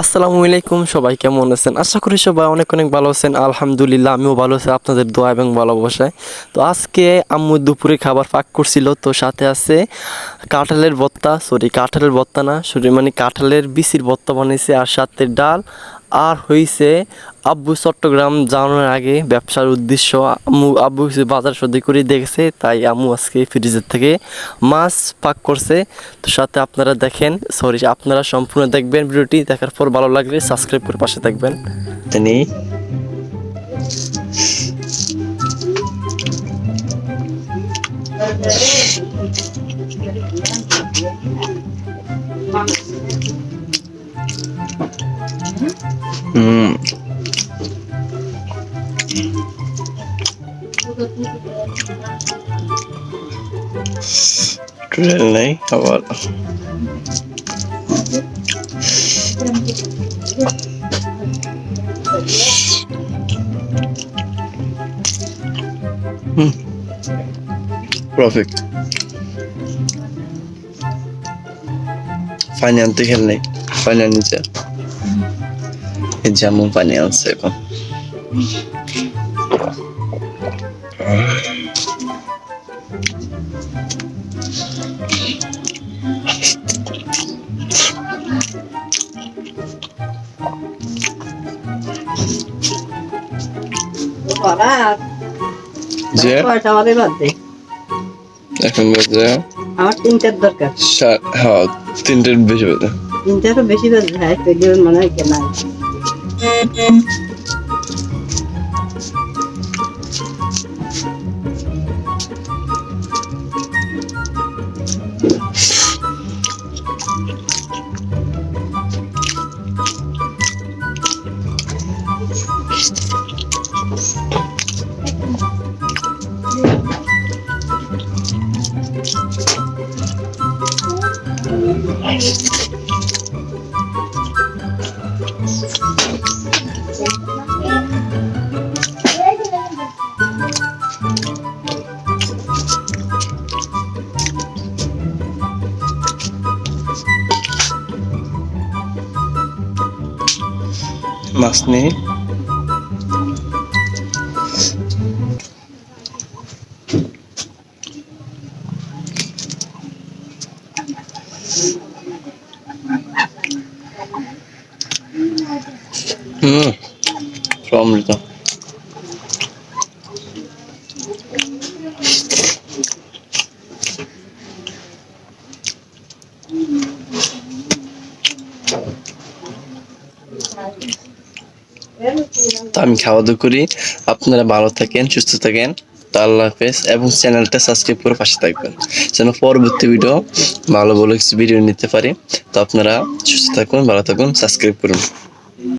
আসসালামু আলাইকুম, সবাই কেমন আছেন? আশা করি সবাই অনেক অনেক ভালো আছেন। আলহামদুলিল্লাহ আমিও ভালো আছি আপনাদের দোয়া এবং ভালোবাসায়। তো আজকে আম্মু দুপুরে খাবার পাক করছিল, তো সাথে আছে কাঁঠালের ভর্তা না, মানে কাঁঠালের বিচির ভর্তা বানিয়েছে, আর সাথে ডাল। আর হইছে আব্বু চট্টগ্রাম যাওয়ার আগে ব্যবসার উদ্দেশ্য আব্বু হচ্ছে বাজার সদাই করে দেখেছে, তাই আম্মু আজকে ফ্রিজের থেকে মাছ পাক করছে। তো সাথে আপনারা সম্পূর্ণ দেখবেন, ভিডিওটি দেখার পর ভালো লাগলে সাবস্ক্রাইব করে পাশে থাকবেন। তিনি ট্রেন নেই আবার প্রফিট পানি আনতে খেল নেই, পানি আনিছে যেমন পানি আনছে এখন। যে এখন বাজে আমার তিনটার দরকার। হ্যাঁ, তিনটার বেশি বাজে। তিনটারও বেশি বাজে, হ্যাঁ মনে হয় কেনা মাছ নেই, অমৃত। তো আমি খাওয়া দাওয়া করি, আপনারা ভালো থাকেন, সুস্থ থাকেন। তো আল্লাহ হাফেজ, এবং চ্যানেলটা সাবস্ক্রাইব করে পাশে থাকবেন যেন পরবর্তী ভিডিও ভালো ভালো কিছু ভিডিও নিতে পারি। তো আপনারা সুস্থ থাকুন, ভালো থাকুন, সাবস্ক্রাইব করুন।